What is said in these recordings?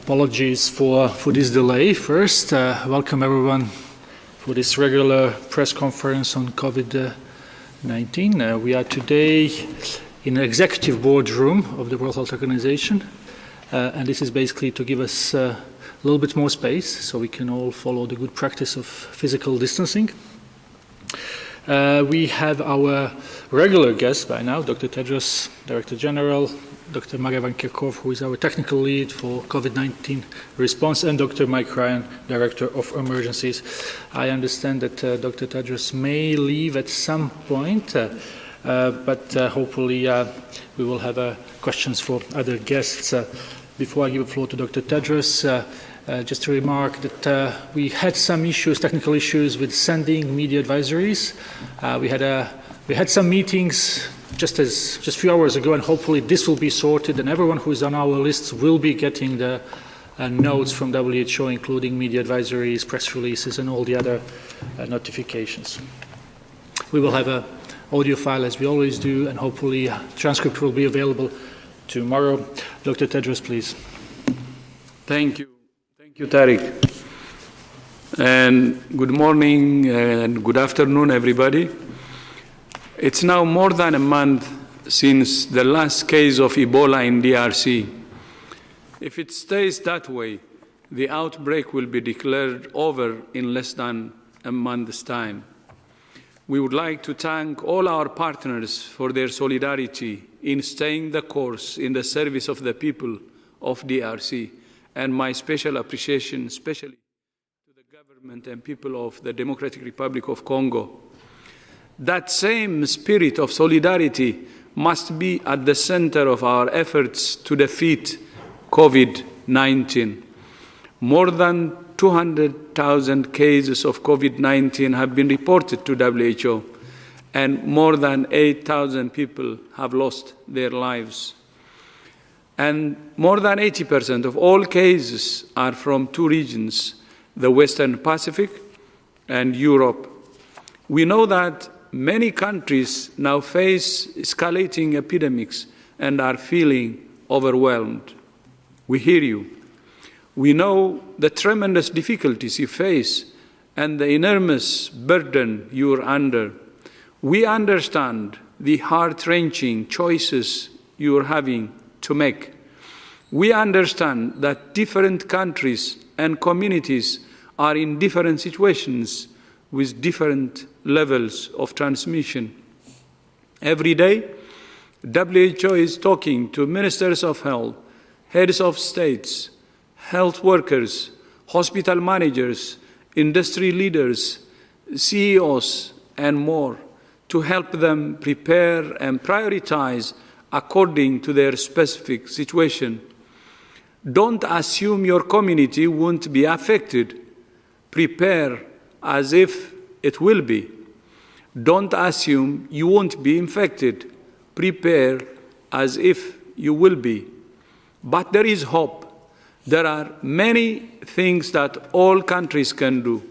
Apologies for this delay. First, welcome everyone for this regular press conference on COVID-19. We are today in the executive boardroom of the World Health Organization, and this is basically to give us a little bit more space so we can all follow the good practice of physical distancing. We have our regular guest by now, Dr. Tedros, Director General, Dr. Maria Van Kerkhove, who is our technical lead for COVID-19 response, and Dr. Mike Ryan, Director of Emergencies. I understand that Dr. Tedros may leave at some point, but hopefully we will have questions for other guests. Before I give the floor to Dr. Tedros, just to remark that we had some issues, technical issues with sending media advisories. We had some meetings just a few hours ago, and hopefully this will be sorted, and everyone who is on our lists will be getting the notes from WHO, including media advisories, press releases, and all the other notifications. We will have an audio file as we always do, and hopefully a transcript will be available tomorrow. Dr. Tedros, please. Thank you. Thank you, Tariq. And good morning and good afternoon, everybody. It's now more than a month since the last case of Ebola in DRC. If it stays that way, the outbreak will be declared over in less than a month's time. We would like to thank all our partners for their solidarity in staying the course in the service of the people of DRC, and my special appreciation especially to the government and people of the Democratic Republic of Congo. That same spirit of solidarity must be at the center of our efforts to defeat COVID-19. More than 200,000 cases of COVID-19 have been reported to WHO, and more than 8,000 people have lost their lives. And more than 80% of all cases are from two regions, the Western Pacific and Europe. We know that many countries now face escalating epidemics and are feeling overwhelmed. We hear you. We know the tremendous difficulties you face and the enormous burden you are under. We understand the heart-wrenching choices you are having to make. We understand that different countries and communities are in different situations with different levels of transmission. Every day, WHO is talking to ministers of health, heads of states, health workers, hospital managers, industry leaders, CEOs, and more to help them prepare and prioritize according to their specific situation. Don't assume your community won't be affected. Prepare as if it will be. Don't assume you won't be infected. Prepare as if you will be. But there is hope. There are many things that all countries can do.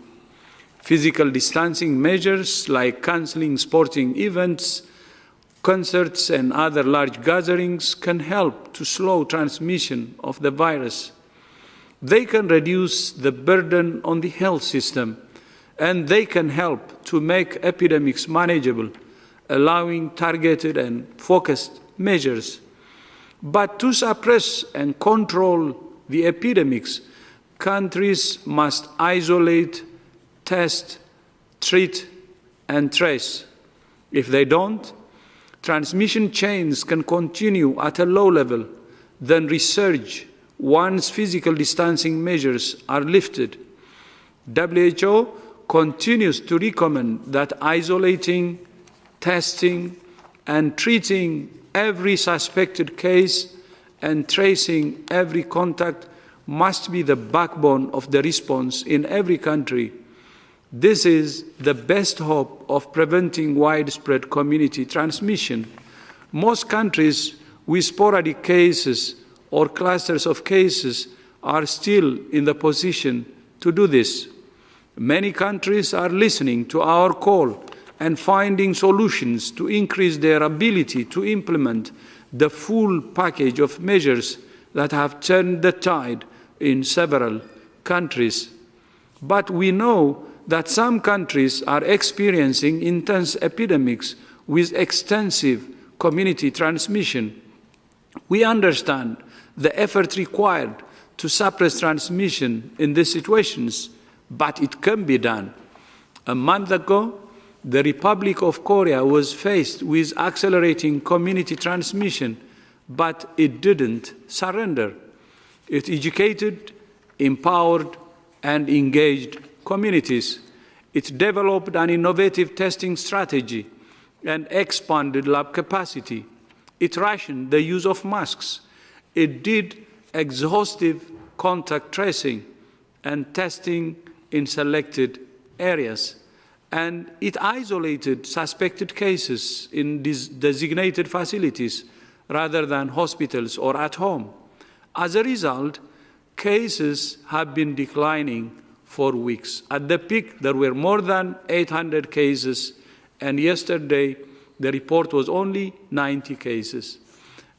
Physical distancing measures like canceling sporting events, concerts, and other large gatherings can help to slow transmission of the virus. They can reduce the burden on the health system, and they can help to make epidemics manageable, allowing targeted and focused measures. But to suppress and control the epidemics, countries must isolate, test, treat, and trace. If they don't, transmission chains can continue at a low level, then resurge once physical distancing measures are lifted. WHO continues to recommend that isolating, testing, and treating every suspected case and tracing every contact must be the backbone of the response in every country. This is the best hope of preventing widespread community transmission. Most countries with sporadic cases or clusters of cases are still in the position to do this. Many countries are listening to our call and finding solutions to increase their ability to implement the full package of measures that have turned the tide in several countries. But we know that some countries are experiencing intense epidemics with extensive community transmission. We understand the effort required to suppress transmission in these situations, but it can be done. A month ago, the Republic of Korea was faced with accelerating community transmission, but it didn't surrender. It educated, empowered, and engaged communities. It developed an innovative testing strategy and expanded lab capacity. It rationed the use of masks. It did exhaustive contact tracing and testing in selected areas. And it isolated suspected cases in these designated facilities rather than hospitals or at home. As a result, cases have been declining for weeks. At the peak, there were more than 800 cases, and yesterday the report was only 90 cases.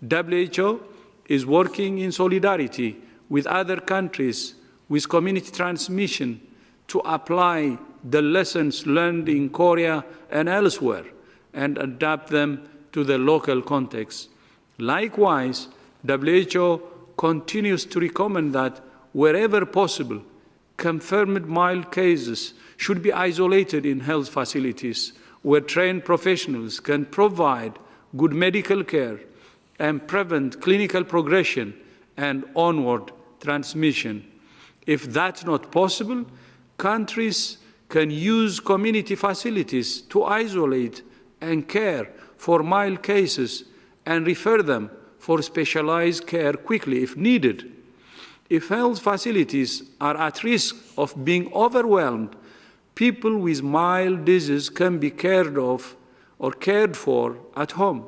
WHO is working in solidarity with other countries with community transmission to apply the lessons learned in Korea and elsewhere and adapt them to the local context. Likewise, WHO continues to recommend that wherever possible, confirmed mild cases should be isolated in health facilities where trained professionals can provide good medical care and prevent clinical progression and onward transmission. If that's not possible, countries can use community facilities to isolate and care for mild cases and refer them for specialized care quickly if needed. If health facilities are at risk of being overwhelmed, people with mild disease can be cared of or cared for at home.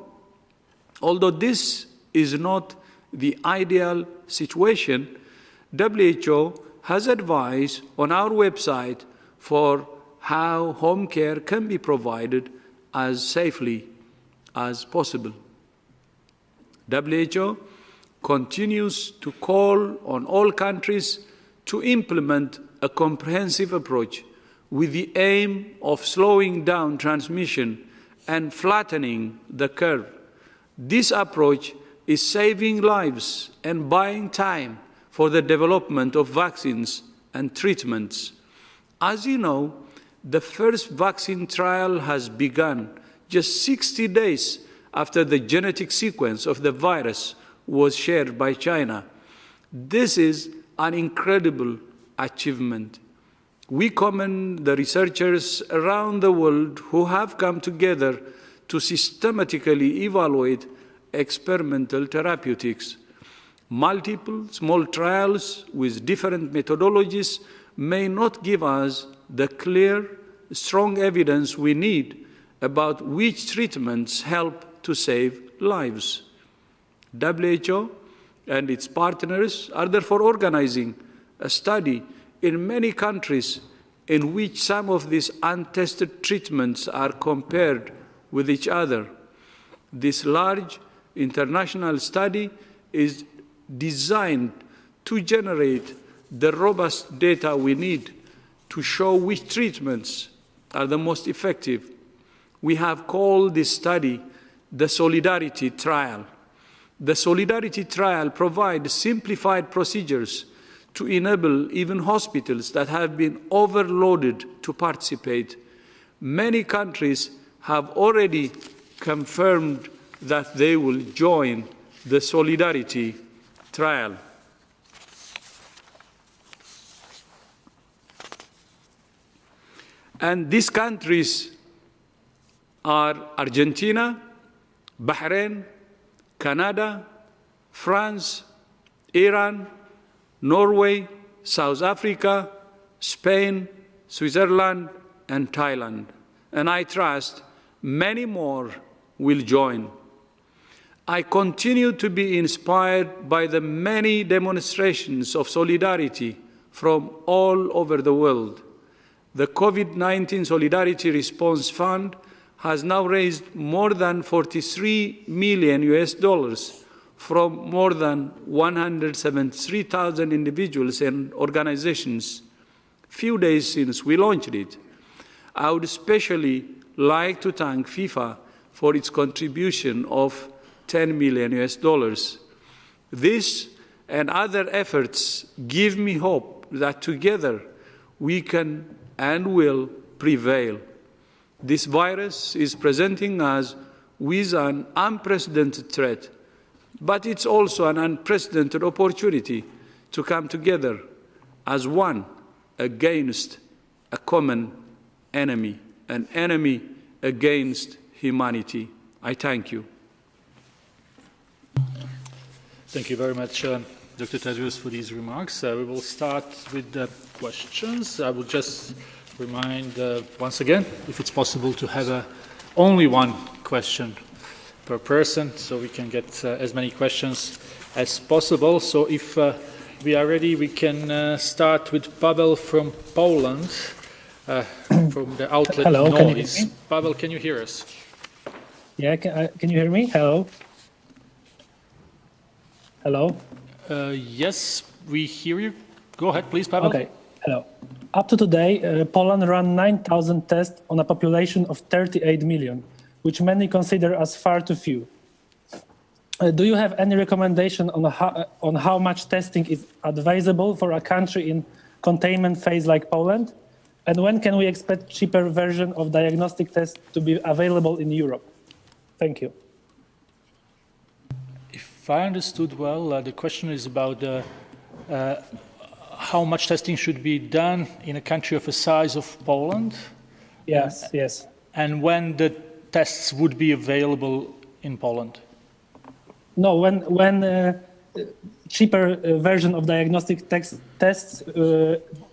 Although this is not the ideal situation, WHO has advice on our website for how home care can be provided as safely as possible. WHO continues to call on all countries to implement a comprehensive approach with the aim of slowing down transmission and flattening the curve. This approach is saving lives and buying time for the development of vaccines and treatments. As you know, the first vaccine trial has begun just 60 days after the genetic sequence of the virus was shared by China. This is an incredible achievement. We commend the researchers around the world who have come together to systematically evaluate experimental therapeutics. Multiple small trials with different methodologies may not give us the clear, strong evidence we need about which treatments help to save lives. WHO and its partners are therefore organizing a study in many countries in which some of these untested treatments are compared with each other. This large international study is designed to generate the robust data we need to show which treatments are the most effective. We have called this study the Solidarity Trial. The Solidarity Trial provides simplified procedures to enable even hospitals that have been overloaded to participate. Many countries have already confirmed that they will join the Solidarity Trial. And these countries are Argentina, Bahrain, Canada, France, Iran, Norway, South Africa, Spain, Switzerland, and Thailand. And I trust many more will join. I continue to be inspired by the many demonstrations of solidarity from all over the world. The COVID-19 Solidarity Response Fund has now raised more than $43 million from more than 173,000 individuals and organizations few days since we launched it. I would especially like to thank FIFA for its contribution of $10 million US. This and other efforts give me hope that together we can and will prevail. This virus is presenting us with an unprecedented threat, but it's also an unprecedented opportunity to come together as one against a common enemy, an enemy against humanity. I thank you. Thank you very much, Dr. Tedros, for these remarks. We will start with the questions. I will just remind once again, if it's possible, to have only one question per person, so we can get as many questions as possible. So if we are ready, we can start with Pavel from Poland, from the outlet Hello, Noise. Pavel, can you hear us? Yeah, can you hear me? Hello? Hello? Yes, we hear you. Go ahead, please, Pavel. Okay, hello. Up to today, Poland ran 9,000 tests on a population of 38 million, which many consider as far too few. Do you have any recommendation on how much testing is advisable for a country in containment phase like Poland? And when can we expect cheaper version of diagnostic tests to be available in Europe? Thank you. If I understood well, the question is about how much testing should be done in a country of the size of Poland. Yes, yes. And when the tests would be available in Poland. No, when cheaper version of diagnostic tests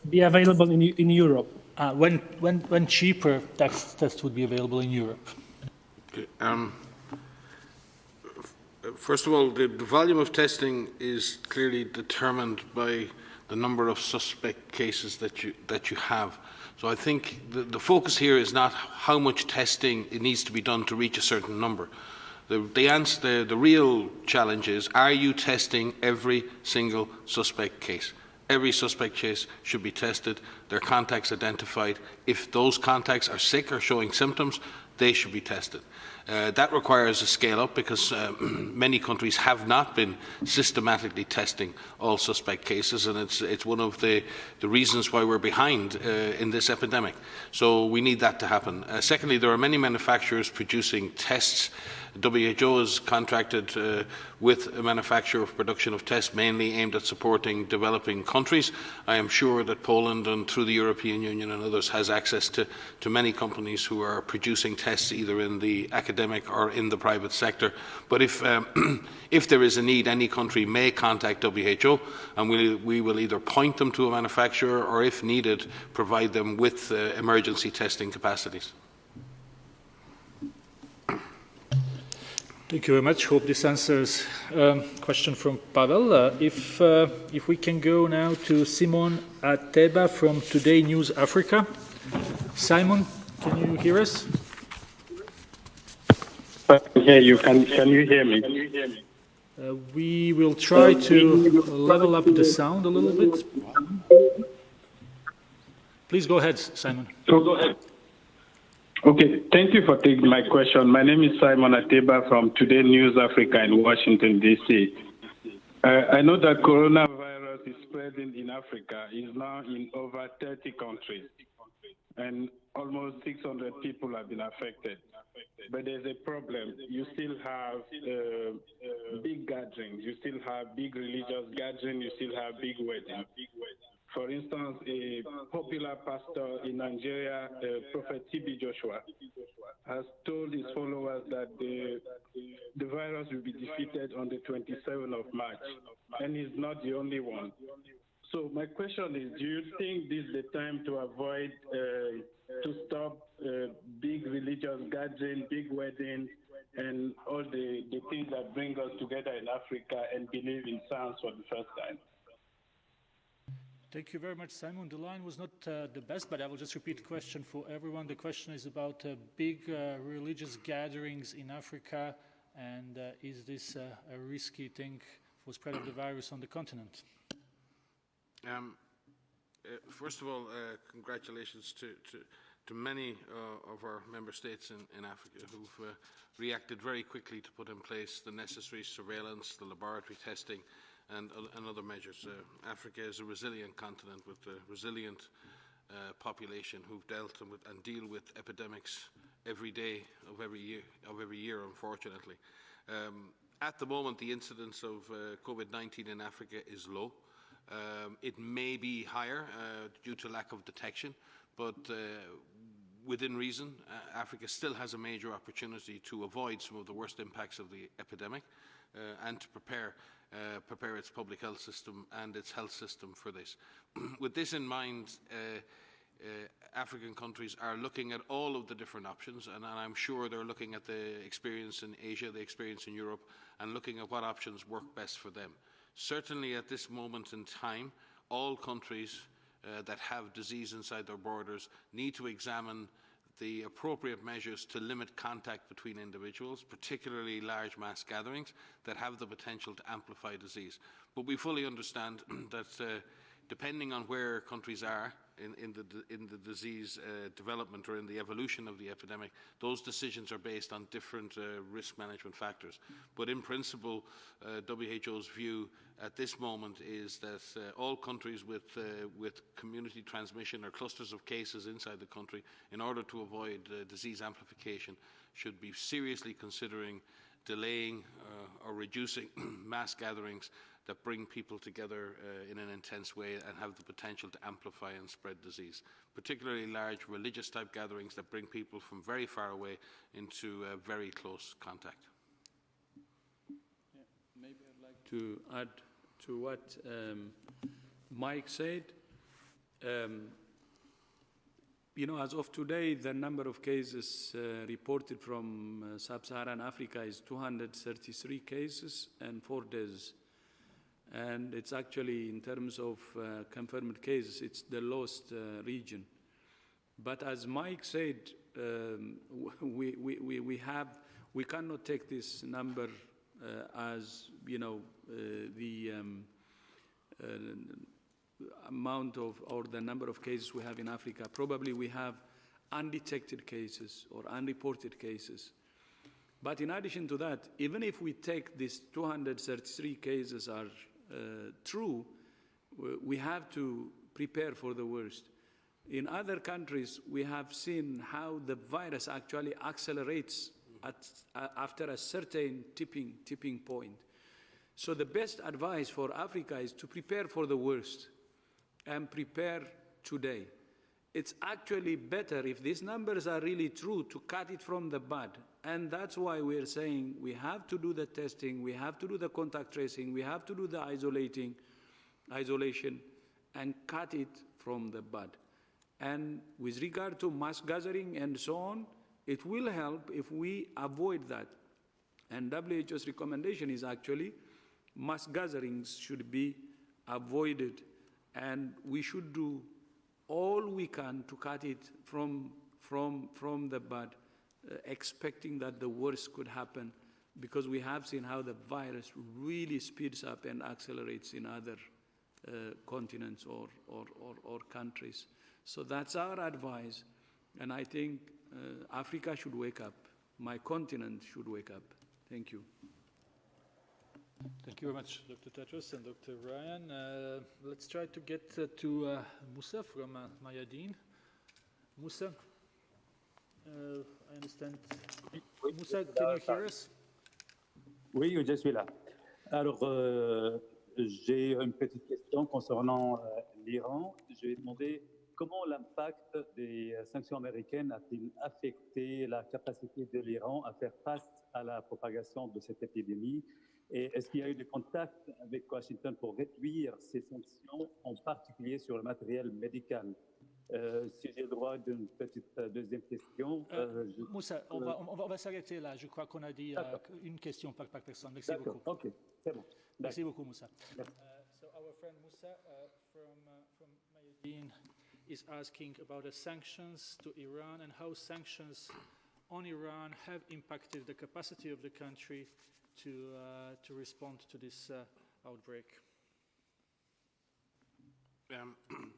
be available in Europe. When cheaper tests would be available in Europe. Okay. First of all, the volume of testing is clearly determined by the number of suspect cases that you have. So I think the focus here is not how much testing it needs to be done to reach a certain number. The real challenge is, are you testing every single suspect case? Every suspect case should be tested, their contacts identified. If those contacts are sick or showing symptoms, they should be tested. That requires a scale up because many countries have not been systematically testing all suspect cases, and it's one of the reasons why we're behind in this epidemic. So we need that to happen. Secondly, there are many manufacturers producing tests. WHO is contracted with a manufacturer of production of tests mainly aimed at supporting developing countries. I am sure that Poland and through the European Union and others has access to many companies who are producing tests either in the academic or in the private sector. But if there is a need, any country may contact WHO and we will either point them to a manufacturer or, if needed, provide them with emergency testing capacities. Thank you very much. Hope this answers question from Pavel. If we can go now to Simon Ateba from Today News Africa. Simon, can you hear us? I can hear you. Can you hear me? We will try to level up the sound a little bit. Please go ahead, Simon. Go ahead. Okay, thank you for taking my question. My name is Simon Ateba from Today News Africa in Washington, D.C. I know that coronavirus is spreading in Africa, is now in over 30 countries, and almost 600 people have been affected. But there's a problem. You still have big gatherings. You still have big religious gatherings. You still have big weddings. For instance, a popular pastor in Nigeria, Prophet T.B. Joshua, has told his followers that the virus will be defeated on the 27th of March, and he's not the only one. So my question is, do you think this is the time to avoid, to stop big religious gatherings, big weddings, and all the things that bring us together in Africa and believe in science for the first time? Thank you very much, Simon. The line was not the best, but I will just repeat the question for everyone. The question is about big religious gatherings in Africa And is this a risky thing for spread of the virus on the continent? First of all, congratulations to many of our member states in Africa who've reacted very quickly to put in place the necessary surveillance, the laboratory testing, and other measures. Africa is a resilient continent with a resilient population who've dealt and deal with epidemics every day of every year, unfortunately. At the moment, the incidence of COVID-19 in Africa is low. It may be higher due to lack of detection, but within reason, Africa still has a major opportunity to avoid some of the worst impacts of the epidemic and to prepare its public health system and its health system for this. With this in mind, African countries are looking at all of the different options, and I'm sure they're looking at the experience in Asia, the experience in Europe, and looking at what options work best for them. Certainly at this moment in time, all countries that have disease inside their borders need to examine the appropriate measures to limit contact between individuals, particularly large mass gatherings that have the potential to amplify disease. But we fully understand that depending on where countries are in the disease development or in the evolution of the epidemic, those decisions are based on different risk management factors. But in principle, WHO's view at this moment is that all countries with community transmission or clusters of cases inside the country, in order to avoid disease amplification, should be seriously considering delaying or reducing mass gatherings that bring people together in an intense way and have the potential to amplify and spread disease, particularly large religious type gatherings that bring people from very far away into very close contact. Yeah, maybe I'd like to add to what Mike said. You know, as of today, the number of cases reported from sub-Saharan Africa is 233 cases and 4 deaths. And it's actually, in terms of confirmed cases, it's the lowest region. But as Mike said, we cannot take this number as, you know, the amount of, or the number of cases we have in Africa. Probably we have undetected cases or unreported cases. But in addition to that, even if we take these 233 cases are true, we have to prepare for the worst. In other countries, we have seen how the virus actually accelerates after a certain tipping point. So the best advice for Africa is to prepare for the worst and prepare today. It's actually better, if these numbers are really true, to cut it from the bud. And that's why we're saying we have to do the testing, we have to do the contact tracing, we have to do the isolation, and cut it from the bud. And with regard to mass gathering and so on, it will help if we avoid that. And WHO's recommendation is actually mass gatherings should be avoided, and we should do all we can to cut it from the bud, expecting that the worst could happen, because we have seen how the virus really speeds up and accelerates in other continents or countries. So that's our advice, and I think Africa should wake up. My continent should wake up. Thank you. Thank you very much, Dr. Tedros and Dr. Ryan. Let's try to get to Musa from Mayadeen. Musa, I understand. Musa, can you hear us? Oui, je suis là. Alors, j'ai une petite question concernant l'Iran. Je vais demander comment l'impact des sanctions américaines a-t-il affecté la capacité de l'Iran à faire face à la propagation de cette épidémie? Et est-ce qu'il y a eu des contacts avec Washington pour réduire ces sanctions, en particulier sur le matériel médical? Si j'ai le droit d'une petite deuxième question. Moussa, on va s'arrêter là. Je crois qu'on a dit une question par personne. Merci beaucoup. OK, c'est bon. Merci beaucoup, Moussa. So our friend Moussa from Mayadeen is asking about the sanctions to Iran and how sanctions on Iran have impacted the capacity of the country to respond to this outbreak?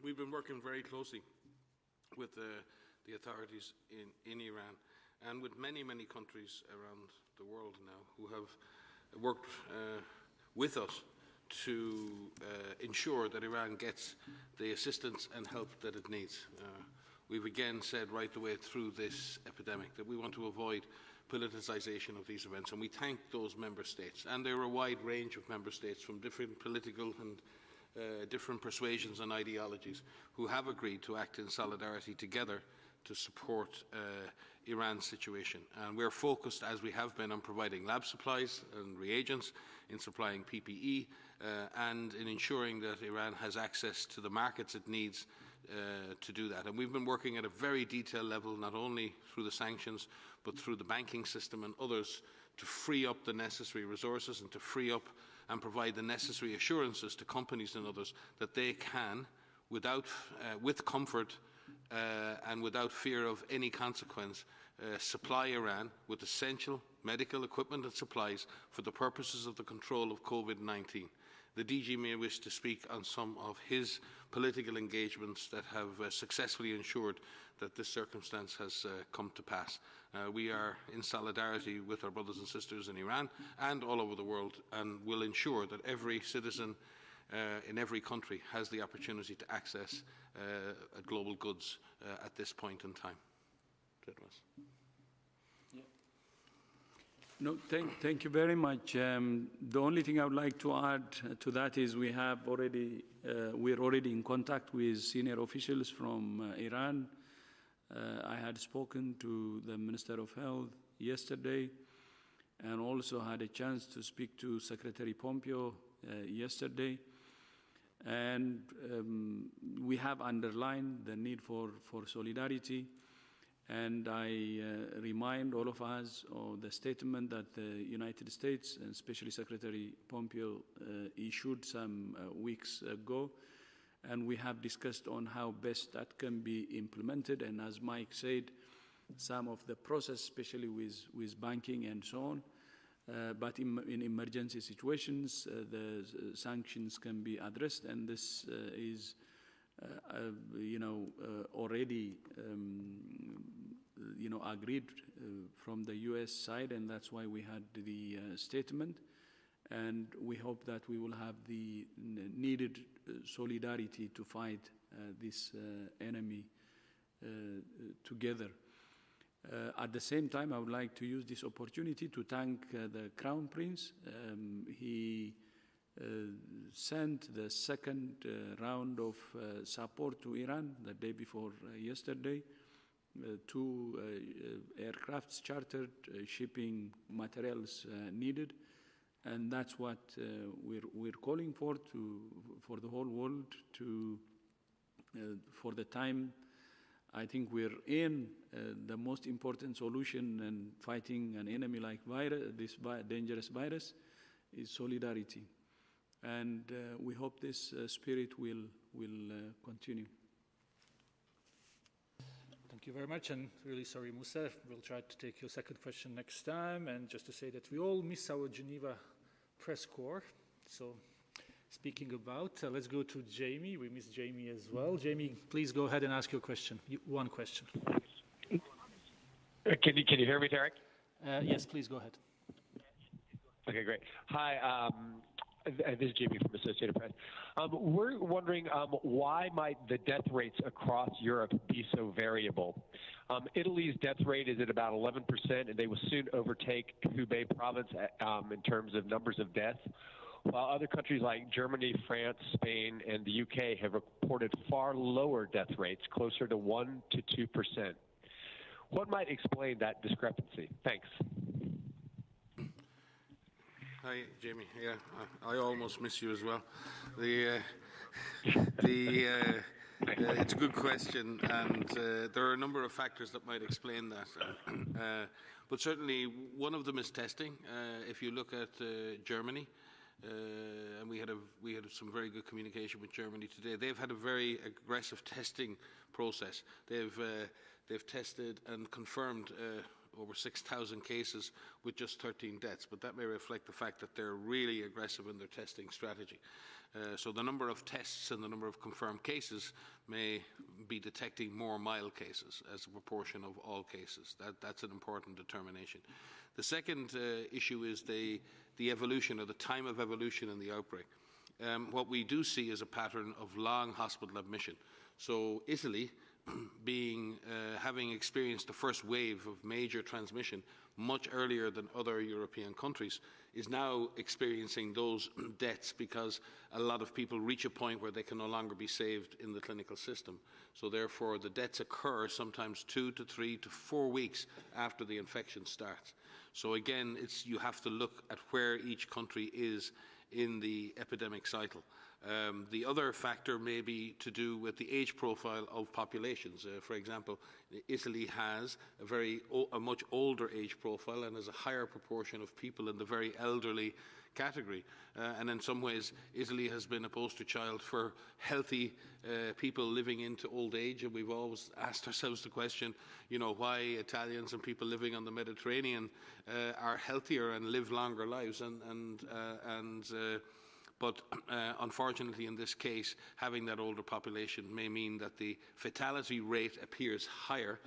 We've been working very closely with the authorities in Iran and with many, many countries around the world now who have worked with us to ensure that Iran gets the assistance and help that it needs. We've again said right the way through this epidemic that we want to avoid politicization of these events, and we thank those member states. And there are a wide range of member states from different political and different persuasions and ideologies who have agreed to act in solidarity together to support Iran's situation. And we're focused, as we have been, on providing lab supplies and reagents, in supplying PPE, and in ensuring that Iran has access to the markets it needs to do that. And we've been working at a very detailed level, not only through the sanctions, but through the banking system and others, to free up the necessary resources and to free up and provide the necessary assurances to companies and others that they can, with comfort and without fear of any consequence, supply Iran with essential medical equipment and supplies for the purposes of the control of COVID-19. The DG may wish to speak on some of his political engagements that have successfully ensured that this circumstance has come to pass. We are in solidarity with our brothers and sisters in Iran and all over the world, and will ensure that every citizen in every country has the opportunity to access global goods at this point in time. No, thank you very much. The only thing I would like to add to that is we're already in contact with senior officials from Iran. I had spoken to the Minister of Health yesterday, and also had a chance to speak to Secretary Pompeo yesterday. And we have underlined the need for solidarity. And I remind all of us of the statement that the United States, and especially Secretary Pompeo, issued some weeks ago. And we have discussed on how best that can be implemented. And as Mike said, some of the process, especially with banking and so on. But in emergency situations, the sanctions can be addressed. And this is already agreed from the U.S. side, and that's why we had the statement. And we hope that we will have the needed solidarity to fight this enemy together. At the same time, I would like to use this opportunity to thank the Crown Prince. He sent the second round of support to Iran the day before yesterday. 2 aircrafts chartered, shipping materials needed, and that's what we're calling for the whole world to. For the time, I think we're in the most important solution in fighting an enemy like this dangerous virus is solidarity. And we hope this spirit will continue. Thank you very much, and really sorry, Musa. We'll try to take your second question next time. And just to say that we all miss our Geneva press corps. So speaking about, let's go to Jamie. We miss Jamie as well. Jamie, please go ahead and ask your question. One question. Can you hear me, Derek? Yes, please go ahead. Okay, great. Hi, this is Jamie from Associated Press. We're wondering why might the death rates across Europe be so variable? Italy's death rate is at about 11%, and they will soon overtake Hubei province in terms of numbers of deaths, while other countries like Germany, France, Spain, and the UK have reported far lower death rates, closer to 1 to 2%. What might explain that discrepancy? Thanks. Hi, Jamie. Yeah, I almost miss you as well. It's a good question, and there are a number of factors that might explain that. But certainly, one of them is testing. If you look at Germany, and we had some very good communication with Germany today. They've had a very aggressive testing process. They've tested and confirmed over 6,000 cases with just 13 deaths, but that may reflect the fact that they're really aggressive in their testing strategy. So the number of tests and the number of confirmed cases may be detecting more mild cases as a proportion of all cases. That's an important determination. The second issue is the evolution, or the time of evolution in the outbreak. What we do see is a pattern of long hospital admission. So Italy, having experienced the first wave of major transmission much earlier than other European countries, is now experiencing those deaths because a lot of people reach a point where they can no longer be saved in the clinical system. So therefore the deaths occur sometimes 2 to 3 to 4 weeks after the infection starts. So again, you have to look at where each country is in the epidemic cycle. The other factor may be to do with the age profile of populations. For example, Italy has a much older age profile and has a higher proportion of people in the very elderly category. And in some ways, Italy has been a poster child for healthy people living into old age. And we've always asked ourselves the question, why Italians and people living on the Mediterranean are healthier and live longer lives. But unfortunately, in this case, having that older population may mean that the fatality rate appears higher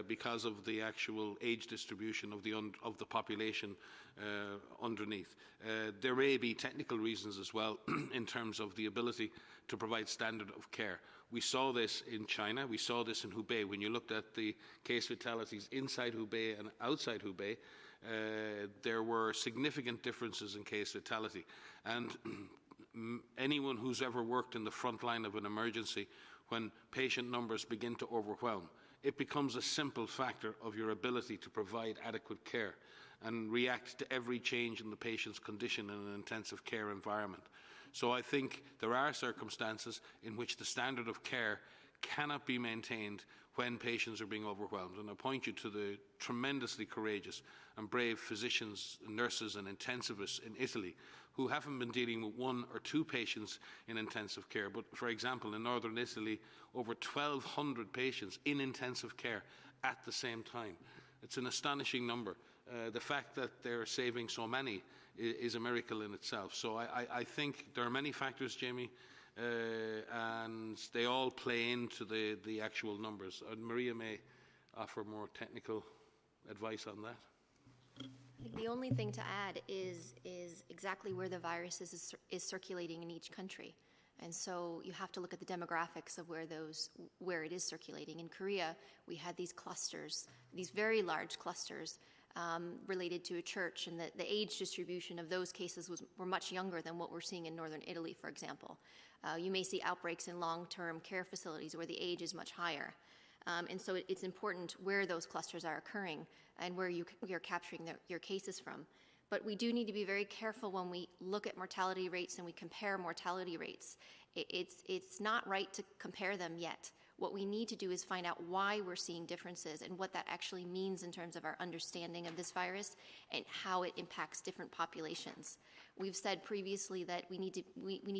because of the actual age distribution of the population underneath. There may be technical reasons as well in terms of the ability to provide standard of care. We saw this in China. We saw this in Hubei. When you looked at the case fatalities inside Hubei and outside Hubei, there were significant differences in case fatality. And anyone who's ever worked in the front line of an emergency, when patient numbers begin to overwhelm, it becomes a simple factor of your ability to provide adequate care and react to every change in the patient's condition in an intensive care environment. So I think there are circumstances in which the standard of care cannot be maintained when patients are being overwhelmed. And I point you to the tremendously courageous and brave physicians, nurses and intensivists in Italy who haven't been dealing with 1 or 2 patients in intensive care. But, for example, in northern Italy, over 1,200 patients in intensive care at the same time. It's an astonishing number. The fact that they're saving so many is a miracle in itself. So I think there are many factors, Jamie, and they all play into the actual numbers. Maria may offer more technical advice on that. The only thing to add is exactly where the virus is circulating in each country. And so you have to look at the demographics of where it is circulating. In Korea, we had these clusters, these very large clusters related to a church, and the age distribution of those cases were much younger than what we're seeing in northern Italy, for example. You may see outbreaks in long-term care facilities where the age is much higher. And so it's important where those clusters are occurring and where you're capturing your cases from. But we do need to be very careful when we look at mortality rates and we compare mortality rates. It's not right to compare them yet. What we need to do is find out why we're seeing differences and what that actually means in terms of our understanding of this virus and how it impacts different populations. We've said previously that we need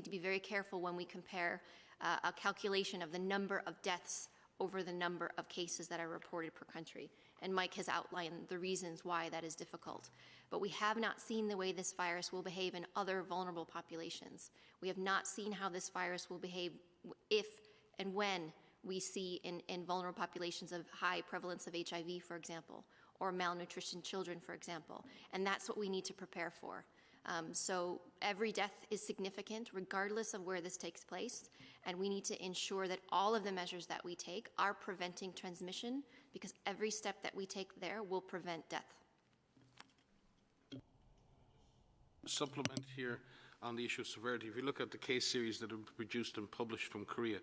to be very careful when we compare a calculation of the number of deaths over the number of cases that are reported per country. And Mike has outlined the reasons why that is difficult. But we have not seen the way this virus will behave in other vulnerable populations. We have not seen how this virus will behave if and when we see in vulnerable populations of high prevalence of HIV, for example, or malnutrition children, for example. And that's what we need to prepare for. So every death is significant regardless of where this takes place, and we need to ensure that all of the measures that we take are preventing transmission, because every step that we take there will prevent death. Supplement here on the issue of severity. If you look at the case series that have been produced and published from Korea,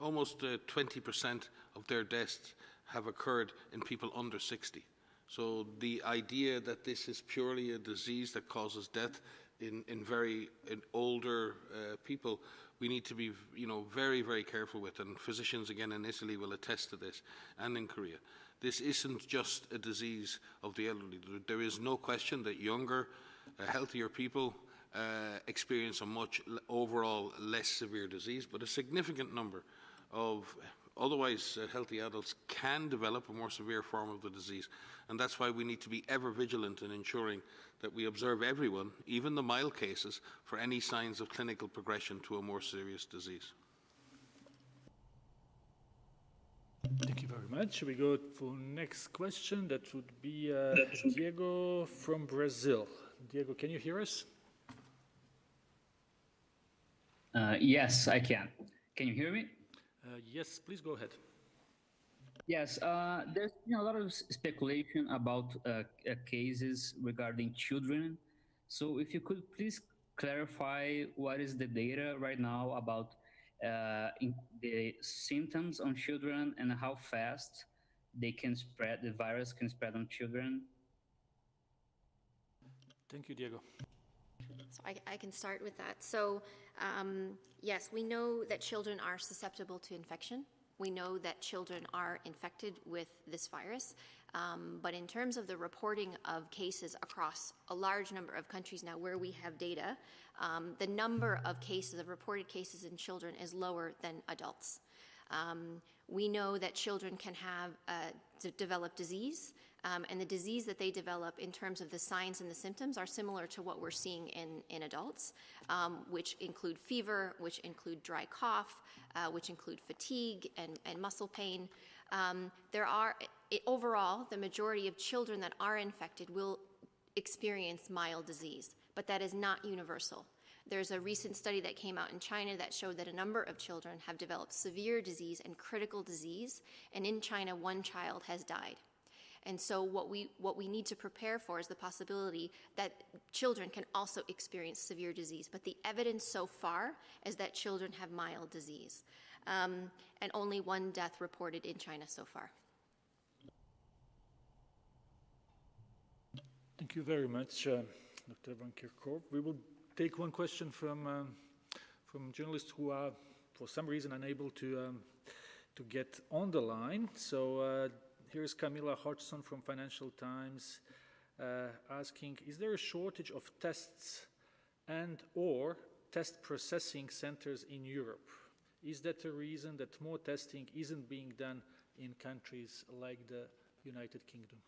almost 20% of their deaths have occurred in people under 60. So the idea that this is purely a disease that causes death in older people, we need to be very, very careful with. And physicians, again, in Italy will attest to this, and in Korea. This isn't just a disease of the elderly. There is no question that younger, healthier people experience a much overall less severe disease, but a significant number of Otherwise, healthy adults can develop a more severe form of the disease. And that's why we need to be ever vigilant in ensuring that we observe everyone, even the mild cases, for any signs of clinical progression to a more serious disease. Thank you very much. We go for next question. That would be Diego from Brazil. Diego, can you hear us? Yes, I can. Can you hear me? Yes, please go ahead. Yes, there's been a lot of speculation about cases regarding children. So if you could please clarify what is the data right now about the symptoms on children and how fast they can spread, the virus can spread on children. Thank you, Diego. So I can start with that. So yes, we know that children are susceptible to infection. We know that children are infected with this virus. But in terms of the reporting of cases across a large number of countries now where we have data, the number of cases, of reported cases in children is lower than adults. We know that children can have develop disease, and the disease that they develop in terms of the signs and the symptoms are similar to what we're seeing in adults, which include fever, which include dry cough, which include fatigue and muscle pain. Overall, the majority of children that are infected will experience mild disease, but that is not universal. There's a recent study that came out in China that showed that a number of children have developed severe disease and critical disease, and in China, one child has died. And so what we need to prepare for is the possibility that children can also experience severe disease. But the evidence so far is that children have mild disease, and only one death reported in China so far. Thank you very much, Dr. Van Kerkhove. We will take one question from journalists who are, for some reason, unable to get on the line. So here's Camilla Hodgson from Financial Times asking, is there a shortage of tests and or test processing centers in Europe? Is that a reason that more testing isn't being done in countries like the United Kingdom?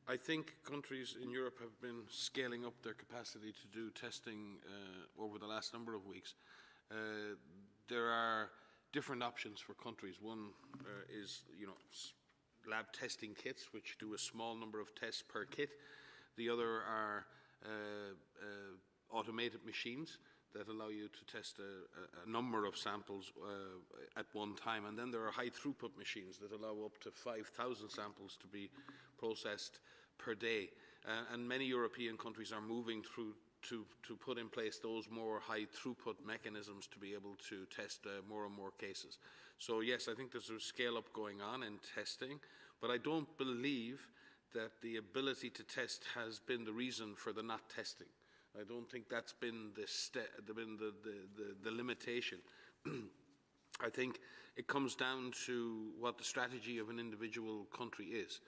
I think countries in Europe have been scaling up their capacity to do testing over the last number of weeks. There are different options for countries. One is, lab testing kits, which do a small number of tests per kit. The other are automated machines that allow you to test a number of samples at one time. And then there are high throughput machines that allow up to 5,000 samples to be processed per day. And many European countries are moving through to put in place those more high throughput mechanisms to be able to test more and more cases. So yes, I think there's a scale up going on in testing, but I don't believe that the ability to test has been the reason for the not testing. I don't think that's been the limitation. I think it comes down to what the strategy of an individual country is.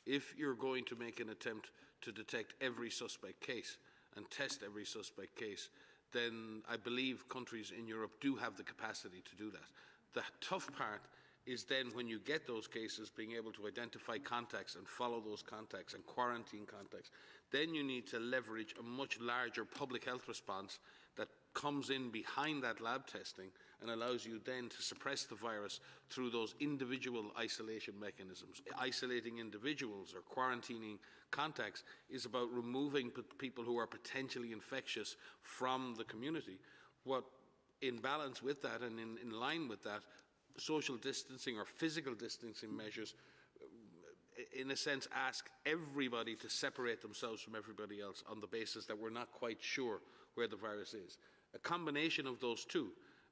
If you're going to make an attempt to detect every suspect case and test every suspect case, then I believe countries in Europe do have the capacity to do that. The tough part is then when you get those cases, being able to identify contacts and follow those contacts and quarantine contacts. Then you need to leverage a much larger public health response that comes in behind that lab testing and allows you then to suppress the virus through those individual isolation mechanisms. Isolating individuals or quarantining contacts is about removing people who are potentially infectious from the community. What in balance with that and in line with that, social distancing or physical distancing measures in a sense ask everybody to separate themselves from everybody else on the basis that we're not quite sure where the virus is. A combination of those two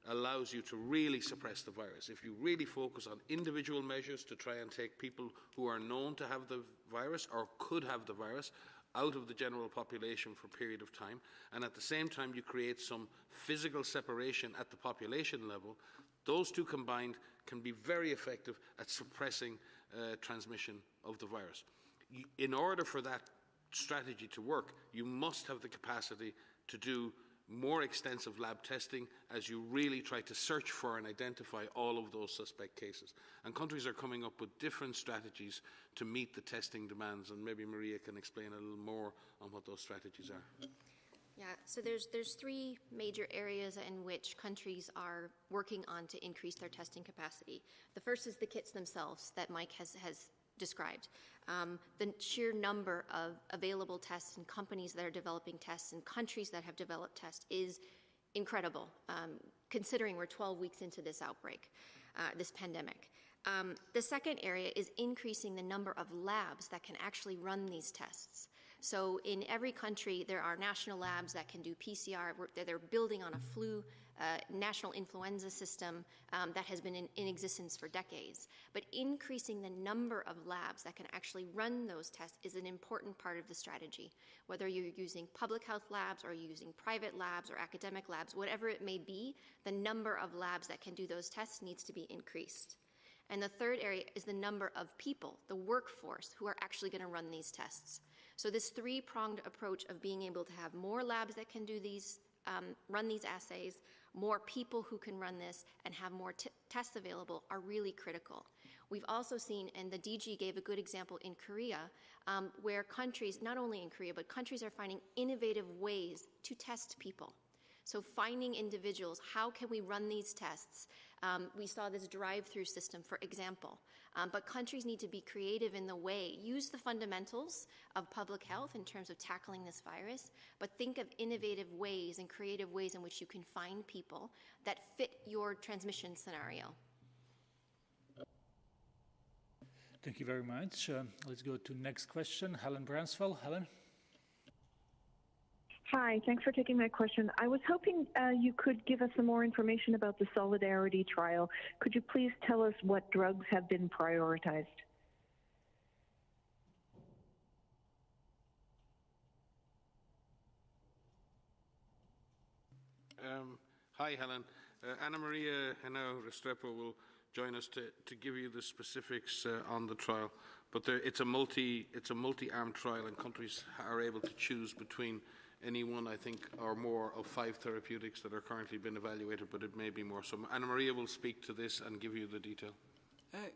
allows you to really suppress the virus. If you really focus on individual measures to try and take people who are known to have the virus or could have the virus out of the general population for a period of time, and at the same time you create some physical separation at the population level, those two combined can be very effective at suppressing transmission of the virus. In order for that strategy to work, you must have the capacity to do more extensive lab testing as you really try to search for and identify all of those suspect cases. And countries are coming up with different strategies to meet the testing demands, and maybe Maria can explain a little more on what those strategies are. Yeah, so there's three major areas in which countries are working on to increase their testing capacity. The first is the kits themselves that Mike has described. The sheer number of available tests and companies that are developing tests and countries that have developed tests is incredible, considering we're 12 weeks into this outbreak, this pandemic. The second area is increasing the number of labs that can actually run these tests. So in every country, there are national labs that can do PCR. They're building on a national influenza system that has been in existence for decades. But increasing the number of labs that can actually run those tests is an important part of the strategy. Whether you're using public health labs or you're using private labs or academic labs, whatever it may be, the number of labs that can do those tests needs to be increased. And the third area is the number of people, the workforce, who are actually going to run these tests. So this three-pronged approach of being able to have more labs that can do these, run these assays, more people who can run this, and have more tests available are really critical. We've also seen, and the DG gave a good example in Korea, where countries, not only in Korea, but countries are finding innovative ways to test people. So finding individuals, how can we run these tests? We saw this drive-through system, for example. But countries need to be creative in the way, use the fundamentals of public health in terms of tackling this virus, but think of innovative ways and creative ways in which you can find people that fit your transmission scenario. Thank you very much. Let's go to next question. Helen Bransfeld. Helen? Hi, thanks for taking my question. I was hoping you could give us some more information about the Solidarity trial. Could you please tell us what drugs have been prioritized? Hi, Helen. Anna Maria Henao Restrepo will join us to give you the specifics on the trial. But it's a multi-arm trial, and countries are able to choose between any one, I think, or more of 5 therapeutics that are currently being evaluated, but it may be more. So Anna Maria will speak to this and give you the detail.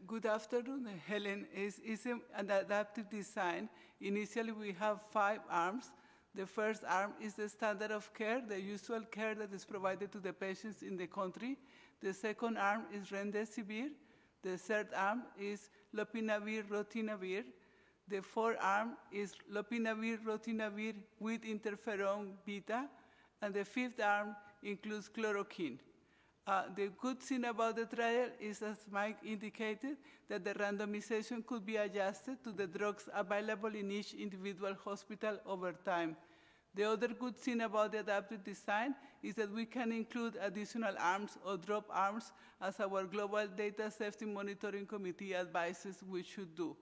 Good afternoon, Helen. It's an adaptive design. Initially, we have 5 arms. The first arm is the standard of care, the usual care that is provided to the patients in the country. The second arm is remdesivir. The third arm is lopinavir, rotinavir. The fourth arm is lopinavir, rotinavir with interferon beta. And the fifth arm includes chloroquine. The good thing about the trial is, as Mike indicated, that the randomization could be adjusted to the drugs available in each individual hospital over time. The other good thing about the adaptive design is that we can include additional arms or drop arms as our Global Data Safety Monitoring Committee advises we should do.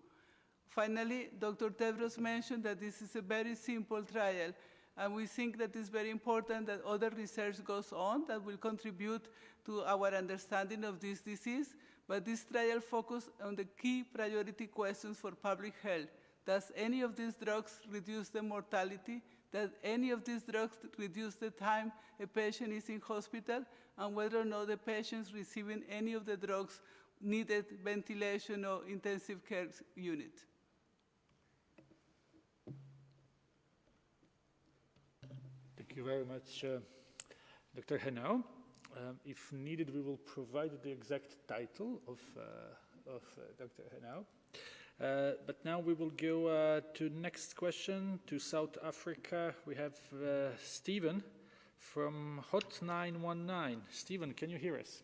Finally, Dr. Tedros mentioned that this is a very simple trial, and we think that it's very important that other research goes on that will contribute to our understanding of this disease, but this trial focuses on the key priority questions for public health. Does any of these drugs reduce the mortality? Does any of these drugs reduce the time a patient is in hospital? And whether or not the patients receiving any of the drugs needed ventilation or intensive care unit. Thank you very much, Dr. Henao. If needed, we will provide the exact title of Dr. Henao. But now we will go to next question, to South Africa. We have Stephen from Hot 919. Stephen, can you hear us?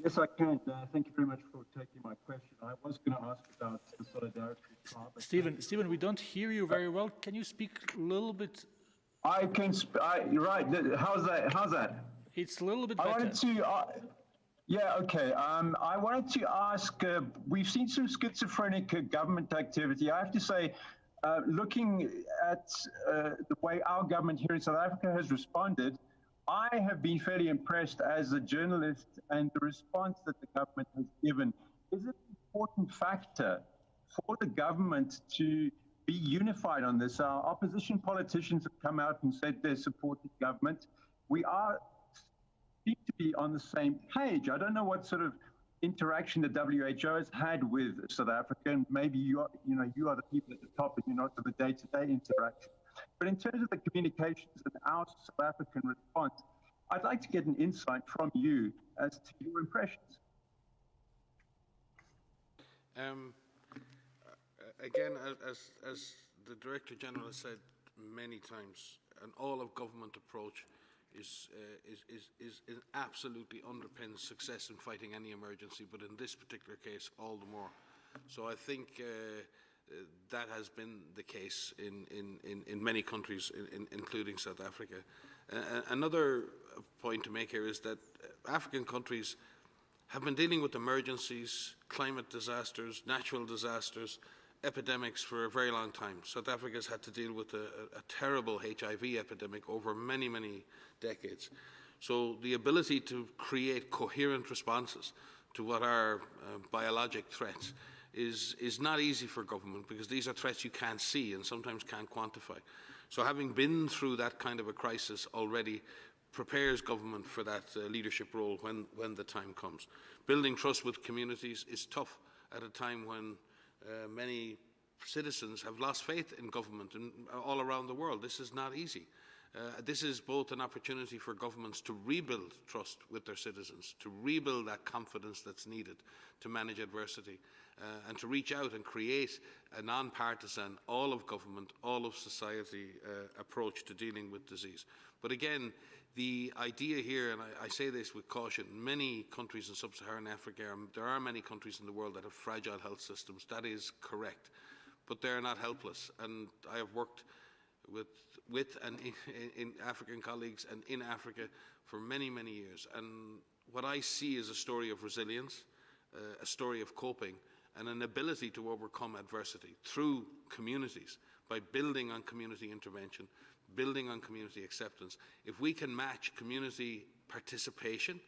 Yes, I can. Thank you very much for taking my question. I was going to ask about the Solidarity trial. Stephen, we don't hear you very well. Can you speak a little bit? I can. Right. How's that? It's a little bit better. I wanted to. Yeah. Okay. I wanted to ask. We've seen some schizophrenic government activity. I have to say, looking at the way our government here in South Africa has responded, I have been fairly impressed as a journalist, and the response that the government has given is an important factor for the government to be unified on this. Our opposition politicians have come out and said they're supporting government. We seem to be on the same page. I don't know what sort of interaction the WHO has had with South Africa, and maybe you are the people at the top and you're not for the day-to-day interaction. But in terms of the communications and our South African response, I'd like to get an insight from you as to your impressions. Again, as the Director General has said many times, an all-of-government approach is absolutely underpins success in fighting any emergency, but in this particular case, all the more. So I think that has been the case in many countries, including South Africa. Another point to make here is that African countries have been dealing with emergencies, climate disasters, natural disasters, epidemics for a very long time. South Africa has had to deal with a terrible HIV epidemic over many, many decades. So the ability to create coherent responses to what are biologic threats is not easy for government, because these are threats you can't see and sometimes can't quantify. So having been through that kind of a crisis already prepares government for that leadership role when the time comes. Building trust with communities is tough at a time when many citizens have lost faith in government all around the world. This is not easy. This is both an opportunity for governments to rebuild trust with their citizens, to rebuild that confidence that's needed to manage adversity, and to reach out and create a non-partisan, all-of-government, all-of-society approach to dealing with disease. But again, the idea here, and I say this with caution, many countries in sub-Saharan Africa, there are many countries in the world that have fragile health systems. That is correct. But they're not helpless. And I have worked with and in African colleagues and in Africa for many, many years. And what I see is a story of resilience, a story of coping, and an ability to overcome adversity through communities by building on community intervention, building on community acceptance. If we can match community participation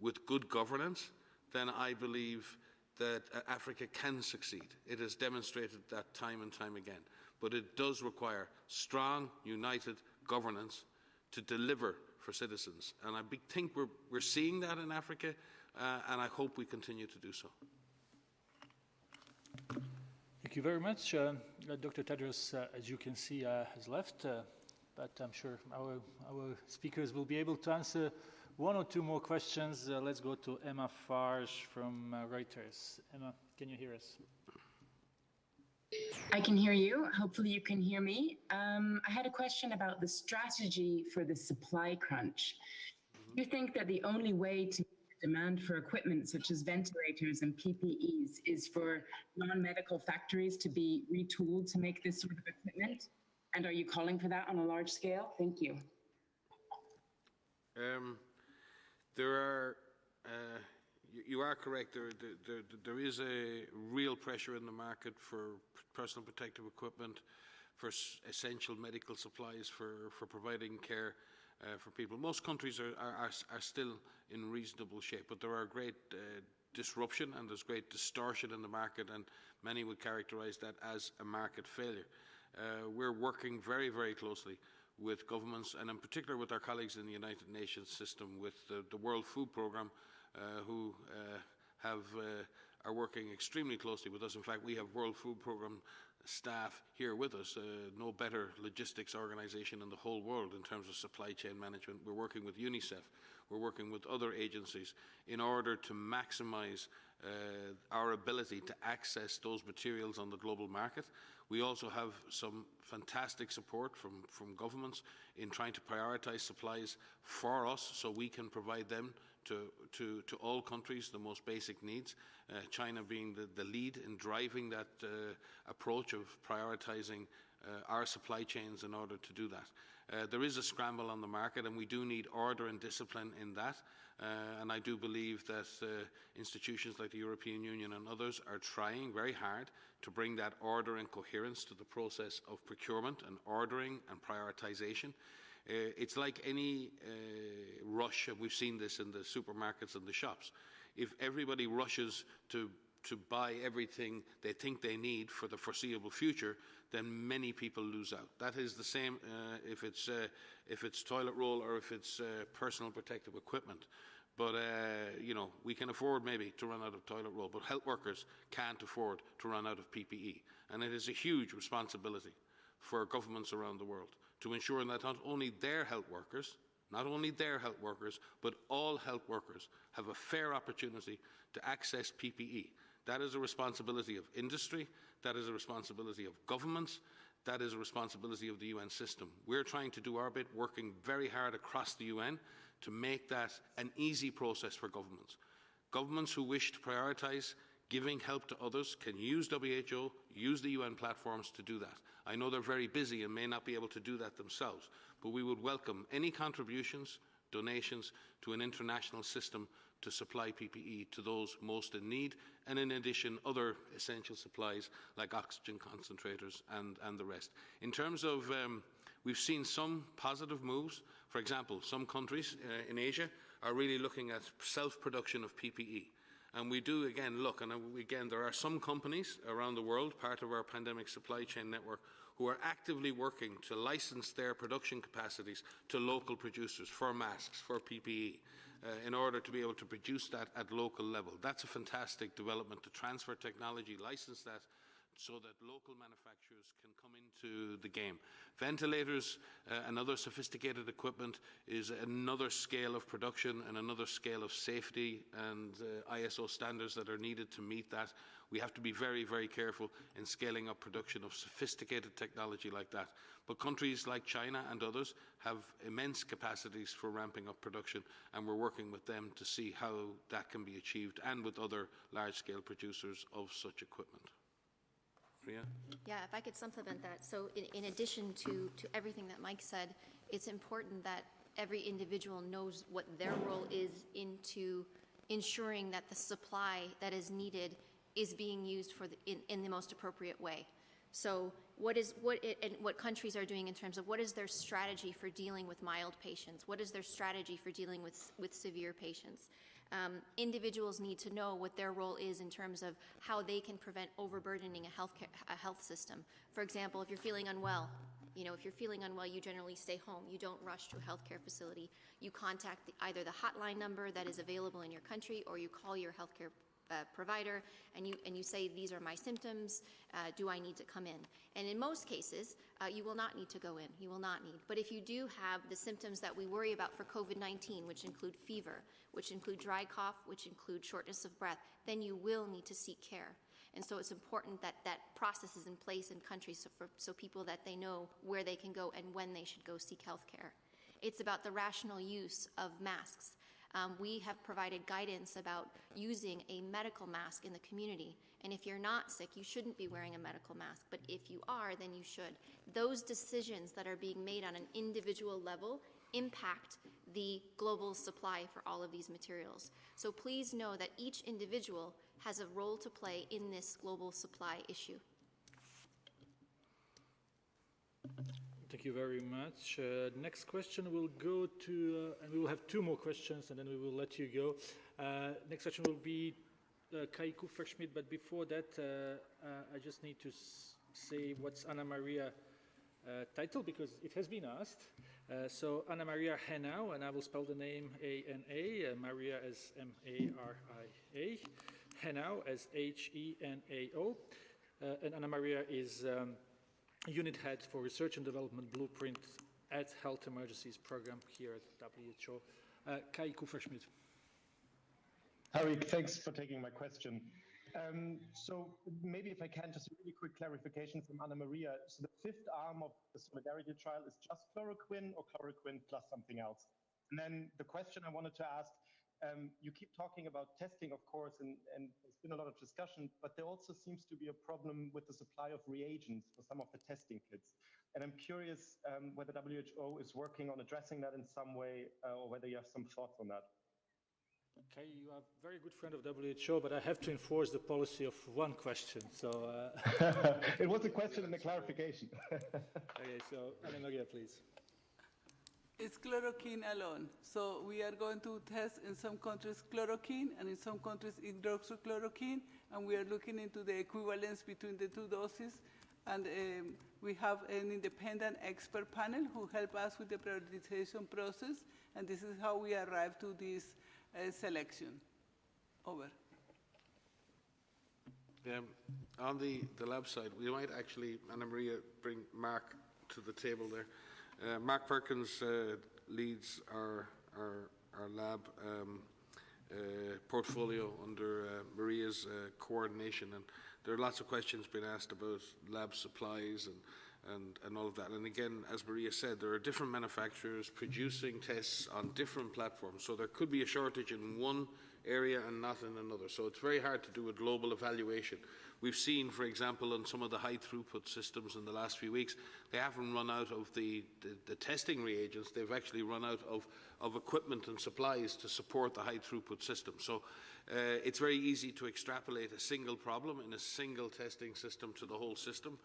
with good governance, then I believe that Africa can succeed. It has demonstrated that time and time again. But it does require strong, united governance to deliver for citizens. And I think we're seeing that in Africa, and I hope we continue to do so. Thank you very much. Dr. Tedros, as you can see, has left, but I'm sure our speakers will be able to answer one or two more questions. Let's go to Emma Farge from Reuters. Emma, can you hear us? I can hear you. Hopefully you can hear me. I had a question about the strategy for the supply crunch. Do you think that the only way to demand for equipment such as ventilators and PPEs is for non-medical factories to be retooled to make this sort of equipment? And are you calling for that on a large scale? Thank you. You are correct. There is a real pressure in the market for personal protective equipment, for essential medical supplies, for providing care for people. Most countries are still in reasonable shape, but there are great disruption and there's great distortion in the market, and many would characterize that as a market failure. We're working very, very closely with governments, and in particular with our colleagues in the United Nations system, with the World Food Programme, who are working extremely closely with us. In fact, we have World Food Programme staff here with us, no better logistics organisation in the whole world in terms of supply chain management. We're working with UNICEF, we're working with other agencies in order to maximise our ability to access those materials on the global market. We also have some fantastic support from governments in trying to prioritise supplies for us so we can provide them to all countries the most basic needs, China being the lead in driving that approach of prioritising our supply chains in order to do that. There is a scramble on the market, and we do need order and discipline in that, and I do believe that institutions like the European Union and others are trying very hard to bring that order and coherence to the process of procurement and ordering and prioritisation. It's like any rush, and we've seen this in the supermarkets and the shops. If everybody rushes to to buy everything they think they need for the foreseeable future, then many people lose out. That is the same if it's toilet roll or if it's personal protective equipment. But, you know, we can afford maybe to run out of toilet roll, but health workers can't afford to run out of PPE. And it is a huge responsibility for governments around the world to ensure that not only their health workers, but all health workers have a fair opportunity to access PPE. That is a responsibility of industry, that is a responsibility of governments, that is a responsibility of the UN system. We're trying to do our bit, working very hard across the UN to make that an easy process for governments. Governments who wish to prioritise giving help to others can use WHO, use the UN platforms to do that. I know they're very busy and may not be able to do that themselves, but we would welcome any contributions, donations to an international system to supply PPE to those most in need, and in addition, other essential supplies like oxygen concentrators and the rest. In terms of, we've seen some positive moves. For example, some countries in Asia are really looking at self-production of PPE. And we do, again, look, and again, there are some companies around the world, part of our pandemic supply chain network, who are actively working to license their production capacities to local producers for masks, for PPE, in order to be able to produce that at local level. That's a fantastic development, to transfer technology, license that, so that local manufacturers can come into the game. Ventilators and other sophisticated equipment is another scale of production and another scale of safety and ISO standards that are needed to meet that. We have to be very, very careful in scaling up production of sophisticated technology like that. But countries like China and others have immense capacities for ramping up production, and we're working with them to see how that can be achieved, and with other large-scale producers of such equipment. Ria? Yeah, if I could supplement that. So in addition to everything that Mike said, it's important that every individual knows what their role is into ensuring that the supply that is needed is being used for in the most appropriate way. So what countries are doing in terms of what is their strategy for dealing with mild patients? What is their strategy for dealing with severe patients? Individuals need to know what their role is in terms of how they can prevent overburdening a health system. For example, if you're feeling unwell, you generally stay home. You don't rush to a healthcare facility. You contact either the hotline number that is available in your country, or you call your healthcare provider and you say, these are my symptoms, do I need to come in? And in most cases, you will not need to go in. You will not need. But if you do have the symptoms that we worry about for COVID-19, which include fever, which include dry cough, which include shortness of breath, then you will need to seek care. And so it's important that that process is in place in countries so people that they know where they can go and when they should go seek health care. It's about the rational use of masks. We have provided guidance about using a medical mask in the community. And if you're not sick, you shouldn't be wearing a medical mask. But if you are, then you should. Those decisions that are being made on an individual level impact the global supply for all of these materials. So please know that each individual has a role to play in this global supply issue. Thank you very much. Next question will go to, and we will have two more questions and then we will let you go. Next question will be Kai Kupferschmidt, but before that, I just need to say what's Anna Maria title, because it has been asked. So Anna Maria Henao, and I will spell the name A-N-A, Maria as M-A-R-I-A, Henao as H-E-N-A-O, and Anna Maria is Unit Head for Research and Development Blueprint at Health Emergencies Program here at WHO. Kai Kupferschmidt. Harry, thanks for taking my question. So maybe if I can, just a really quick clarification from Anna Maria. So the fifth arm of the Solidarity trial is just chloroquine or chloroquine plus something else? And then the question I wanted to ask, you keep talking about testing, of course, and there's been a lot of discussion, but there also seems to be a problem with the supply of reagents for some of the testing kits. And I'm curious whether WHO is working on addressing that in some way, or whether you have some thoughts on that. Okay, you are a very good friend of WHO, but I have to enforce the policy of one question. So it was a question and a clarification. Okay, so Anna Maria, please. It's chloroquine alone. So we are going to test in some countries chloroquine and in some countries hydroxychloroquine, and we are looking into the equivalence between the two doses. And we have an independent expert panel who help us with the prioritization process, and this is how we arrived to this selection. Over. On the lab side, we might actually, Anna Maria, bring Mark to the table there. Mark Perkins leads our lab portfolio under Maria's coordination, and there are lots of questions being asked about lab supplies and all of that. And again, as Maria said, there are different manufacturers producing tests on different platforms, so there could be a shortage in one area and not in another. So it's very hard to do a global evaluation. We've seen, for example, on some of the high throughput systems in the last few weeks, they haven't run out of the testing reagents, they've actually run out of equipment and supplies to support the high throughput system. So it's very easy to extrapolate a single problem in a single testing system to the whole system.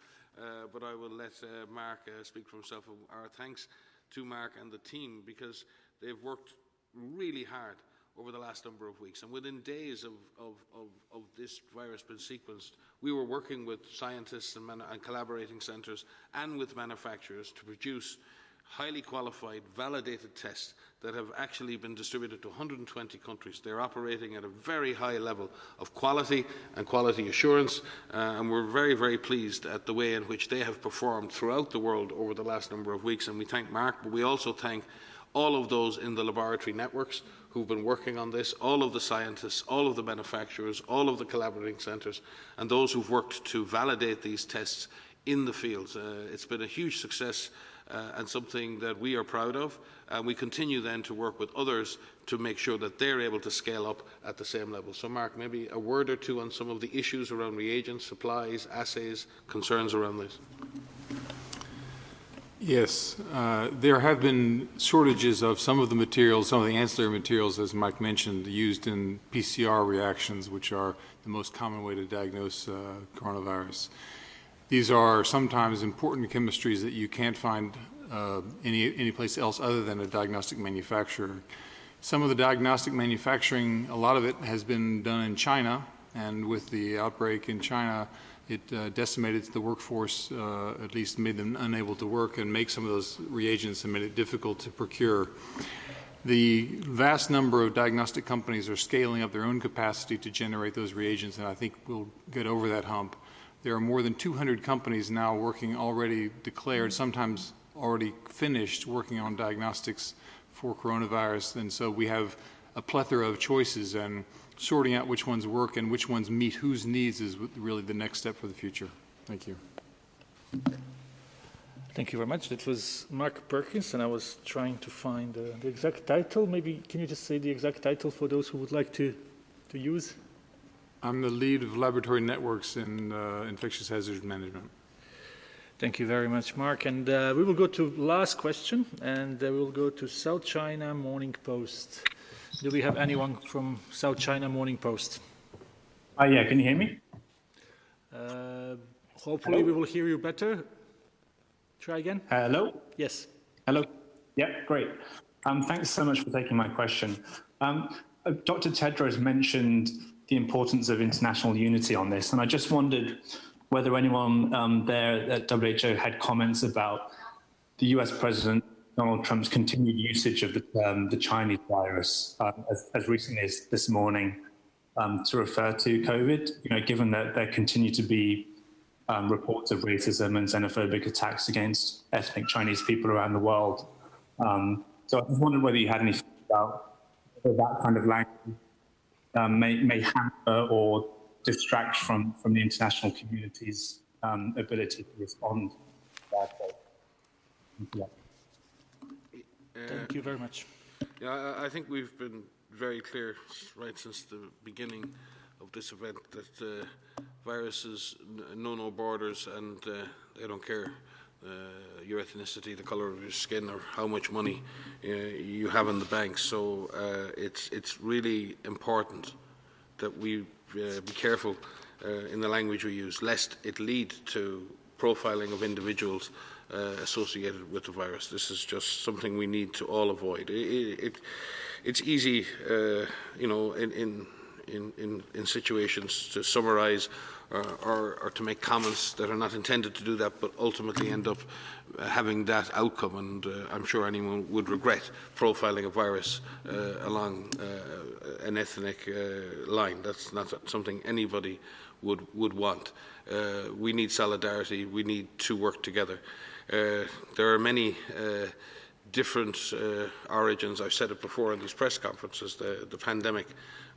But I will let Mark speak for himself. Our thanks to Mark and the team, because they've worked really hard over the last number of weeks. And within days of this virus being sequenced, we were working with scientists and collaborating centres and with manufacturers to produce highly qualified, validated tests that have actually been distributed to 120 countries. They're operating at a very high level of quality and quality assurance, and we're very, very pleased at the way in which they have performed throughout the world over the last number of weeks. And we thank Mark, but we also thank all of those in the laboratory networks who've been working on this, all of the scientists, all of the manufacturers, all of the collaborating centres, and those who've worked to validate these tests in the fields. It's been a huge success and something that we are proud of, and we continue then to work with others to make sure that they're able to scale up at the same level. So Mark, maybe a word or two on some of the issues around reagents, supplies, assays, concerns around this. Yes, there have been shortages of some of the materials, some of the ancillary materials, as Mike mentioned, used in PCR reactions, which are the most common way to diagnose coronavirus. These are sometimes important chemistries that you can't find any place else other than a diagnostic manufacturer. Some of the diagnostic manufacturing, a lot of it has been done in China, and with the outbreak in China, it decimated the workforce, at least made them unable to work and make some of those reagents and made it difficult to procure. The vast number of diagnostic companies are scaling up their own capacity to generate those reagents, and I think we'll get over that hump. There are more than 200 companies now working, already declared, sometimes already finished, working on diagnostics for coronavirus. And so we have a plethora of choices, and sorting out which ones work and which ones meet whose needs is really the next step for the future. Thank you. Thank you very much. That was Mark Perkins, and I was trying to find the exact title. Maybe can you just say the exact title for those who would like to use? I'm the lead of laboratory networks in infectious hazards management. Thank you very much, Mark. And we will go to last question, and we will go to South China Morning Post. Do we have anyone from South China Morning Post? Yeah, can you hear me? Hopefully we will hear you better. Try again. Hello? Yes. Hello? Yeah, great. Thanks so much for taking my question. Dr. Tedros mentioned the importance of international unity on this, and I just wondered whether anyone there at WHO had comments about the US President Donald Trump's continued usage of the Chinese virus as recently as this morning to refer to COVID, given that there continue to be reports of racism and xenophobic attacks against ethnic Chinese people around the world. So I just wondered whether you had anything about whether that kind of language may hamper or distract from the international community's ability to respond to that. Thank you very much. Yeah, I think we've been very clear right since the beginning of this event that viruses know no borders, and they don't care your ethnicity, the colour of your skin, or how much money you have in the bank. So it's really important that we be careful in the language we use, lest it lead to profiling of individuals associated with the virus. This is just something we need to all avoid. It's easy, in situations to summarise or to make comments that are not intended to do that, but ultimately end up having that outcome. And I'm sure anyone would regret profiling a virus along an ethnic line. That's not something anybody would want. We need solidarity. We need to work together. There are many different origins. I've said it before in these press conferences. The pandemic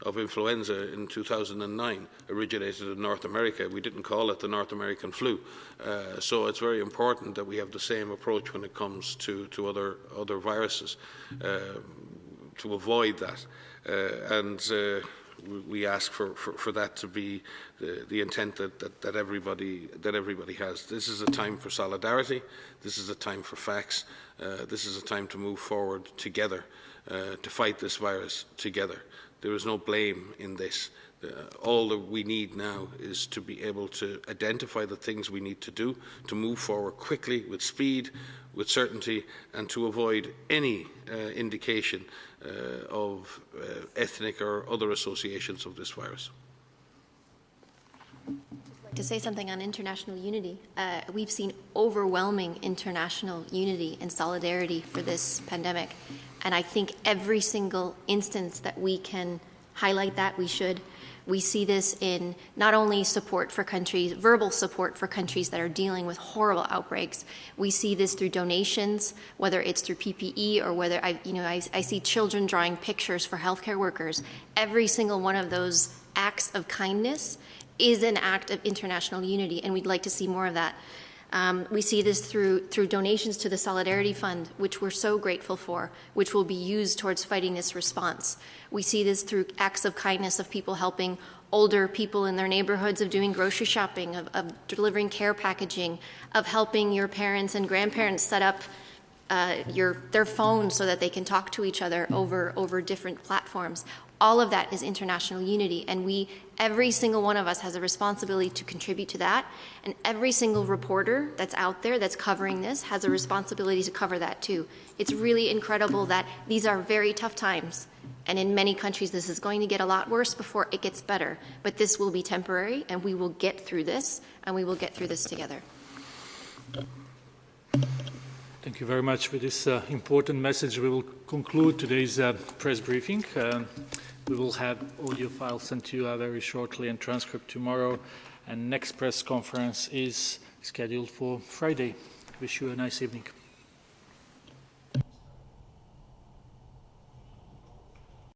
of influenza in 2009 originated in North America. We didn't call it the North American flu. So it's very important that we have the same approach when it comes to other viruses to avoid that. And we ask for that to be the intent that everybody has. This is a time for solidarity. This is a time for facts. This is a time to move forward together, to fight this virus together. There is no blame in this. All that we need now is to be able to identify the things we need to do, to move forward quickly, with speed, with certainty, and to avoid any indication of ethnic or other associations of this virus. To say something on international unity, we've seen overwhelming international unity and solidarity for this pandemic. And I think every single instance that we can highlight that, we should. We see this in not only support for countries, verbal support for countries that are dealing with horrible outbreaks. We see this through donations, whether it's through PPE or whether I see children drawing pictures for healthcare workers. Every single one of those acts of kindness is an act of international unity, and we'd like to see more of that. We see this through donations to the Solidarity Fund, which we're so grateful for, which will be used towards fighting this response. We see this through acts of kindness of people helping older people in their neighborhoods, of doing grocery shopping, of delivering care packaging, of helping your parents and grandparents set up their phones so that they can talk to each other over different platforms. All of that is international unity, and every single one of us has a responsibility to contribute to that, and every single reporter that's out there that's covering this has a responsibility to cover that too. It's really incredible that these are very tough times, and in many countries this is going to get a lot worse before it gets better, but this will be temporary, and we will get through this, and we will get through this together. Thank you very much for this important message. We will conclude today's press briefing. We will have audio files sent to you very shortly and transcript tomorrow. And next press conference is scheduled for Friday. Wish you a nice evening.